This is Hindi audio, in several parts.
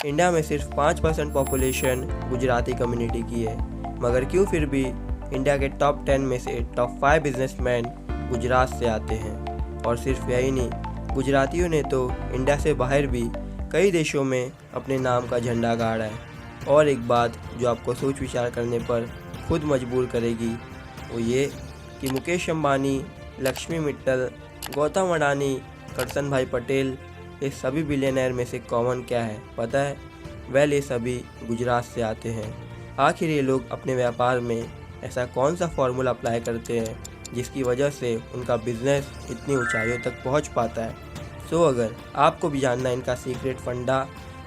इंडिया में सिर्फ 5% पॉपुलेशन गुजराती कम्युनिटी की है, मगर क्यों फिर भी इंडिया के टॉप 10 में से टॉप 5 बिजनेसमैन गुजरात से आते हैं। और सिर्फ यही नहीं, गुजरातियों ने तो इंडिया से बाहर भी कई देशों में अपने नाम का झंडा गाड़ा है। और एक बात जो आपको सोच विचार करने पर खुद मजबूर करेगी वो ये कि मुकेश अंबानी, लक्ष्मी मित्तल, गौतम अडानी, करसन भाई पटेल, ये सभी बिलियनर में से कॉमन क्या है पता है? वेल, ये सभी गुजरात से आते हैं। आखिर ये लोग अपने व्यापार में ऐसा कौन सा फॉर्मूला अप्लाई करते हैं जिसकी वजह से उनका बिजनेस इतनी ऊंचाइयों तक पहुंच पाता है? सो अगर आपको भी जानना है इनका सीक्रेट फंडा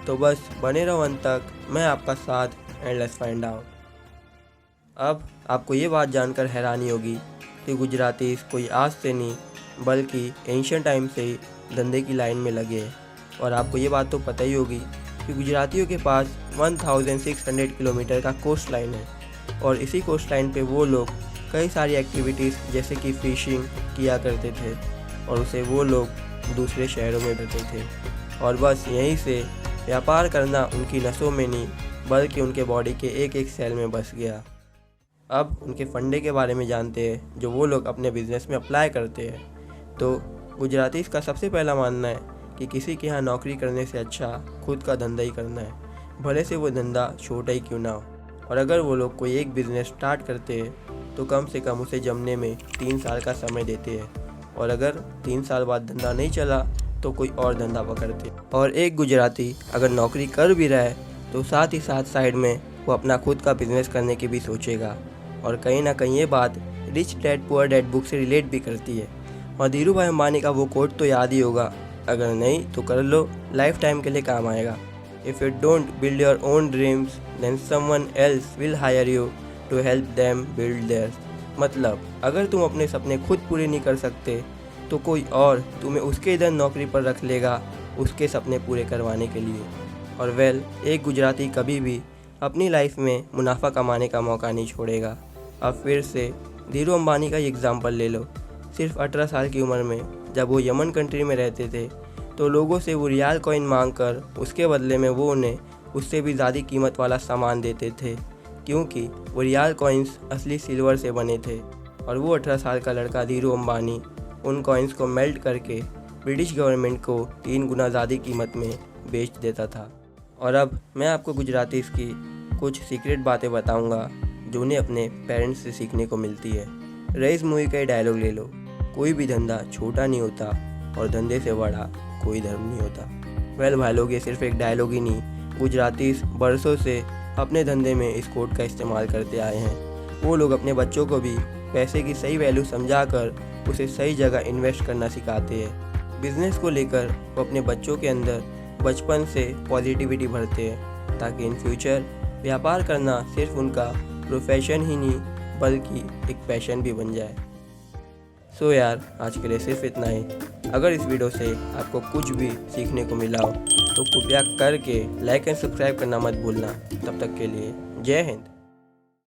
तो बस बने रहो अंत तक, मैं आपका साथ एंड लेट्स फाइंड आउट। अब आपको ये बात जानकर हैरानी होगी कि गुजराती कोई आज से नहीं बल्कि एंशिएंट टाइम से ही धंधे की लाइन में लगे हैं। और आपको ये बात तो पता ही होगी कि गुजरातियों के पास 1600 किलोमीटर का कोस्ट लाइन है और इसी कोस्ट लाइन पर वो लोग कई सारी एक्टिविटीज़ जैसे कि फ़िशिंग किया करते थे और उसे वो लोग दूसरे शहरों में करते थे। और बस यहीं से व्यापार करना उनकी नसों में नहीं बल्कि उनके बॉडी के एक एक सेल में बस गया। अब उनके फंडे के बारे में जानते हैं जो वो लोग अपने बिजनेस में अप्लाई करते हैं। तो गुजराती का सबसे पहला मानना है कि किसी के यहाँ नौकरी करने से अच्छा खुद का धंधा ही करना है, भले से वो धंधा छोटा ही क्यों ना हो। और अगर वो लोग कोई एक बिज़नेस स्टार्ट करते हैं तो कम से कम उसे जमने में 3 साल का समय देते हैं और अगर 3 साल बाद धंधा नहीं चला तो कोई और धंधा पकड़ते। और एक गुजराती अगर नौकरी कर भी रहा है तो साथ ही साथ साइड में वो अपना खुद का बिजनेस करने की भी सोचेगा। और कहीं ना कहीं ये बात rich dad poor dad book से रिलेट भी करती है। और धीरू भाई अंबानी का वो कोट तो याद ही होगा, अगर नहीं तो कर लो, लाइफ टाइम के लिए काम आएगा। If you don't build your own dreams then someone else will hire you to help them build theirs. मतलब अगर तुम अपने सपने खुद पूरे नहीं कर सकते तो कोई और तुम्हें उसके इधर नौकरी पर रख लेगा उसके सपने पूरे करवाने के लिए। और वेल, एक गुजराती कभी भी अपनी लाइफ में मुनाफा कमाने का मौका नहीं छोड़ेगा। अब फिर से धीरू अंबानी का ही एग्जाम्पल ले लो। सिर्फ 18 साल की उम्र में जब वो यमन कंट्री में रहते थे तो लोगों से वो रियाल कॉइन मांग कर उसके बदले में वो उन्हें उससे भी ज़्यादा कीमत वाला सामान देते थे, क्योंकि वो रियाल कॉइन्स असली सिल्वर से बने थे। और वो 18 साल का लड़का धीरू अंबानी उन कॉइन्स को मेल्ट करके ब्रिटिश गवर्नमेंट को 3 गुना ज़्यादा कीमत में बेच देता था। और अब मैं आपको गुजराती की कुछ सीक्रेट बातें बताऊंगा जो उन्हें अपने पेरेंट्स से सीखने को मिलती है। रईस मूवी का डायलॉग ले लो, कोई भी धंधा छोटा नहीं होता और धंधे से बड़ा कोई धर्म नहीं होता। वेल भाई लोग, ये सिर्फ एक डायलॉग ही नहीं, गुजराती बरसों से अपने धंधे में इस कोट का इस्तेमाल करते आए हैं। वो लोग अपने बच्चों को भी पैसे की सही वैल्यू समझाकर उसे सही जगह इन्वेस्ट करना सिखाते हैं। बिजनेस को लेकर वो अपने बच्चों के अंदर बचपन से पॉजिटिविटी भरते हैं ताकि इन फ्यूचर व्यापार करना सिर्फ उनका प्रोफेशन ही नहीं बल्कि एक पैशन भी बन जाए। सो यार, आज के लिए सिर्फ इतना ही। अगर इस वीडियो से आपको कुछ भी सीखने को मिला हो तो कृपया करके लाइक एंड सब्सक्राइब करना मत भूलना। तब तक के लिए जय हिंद।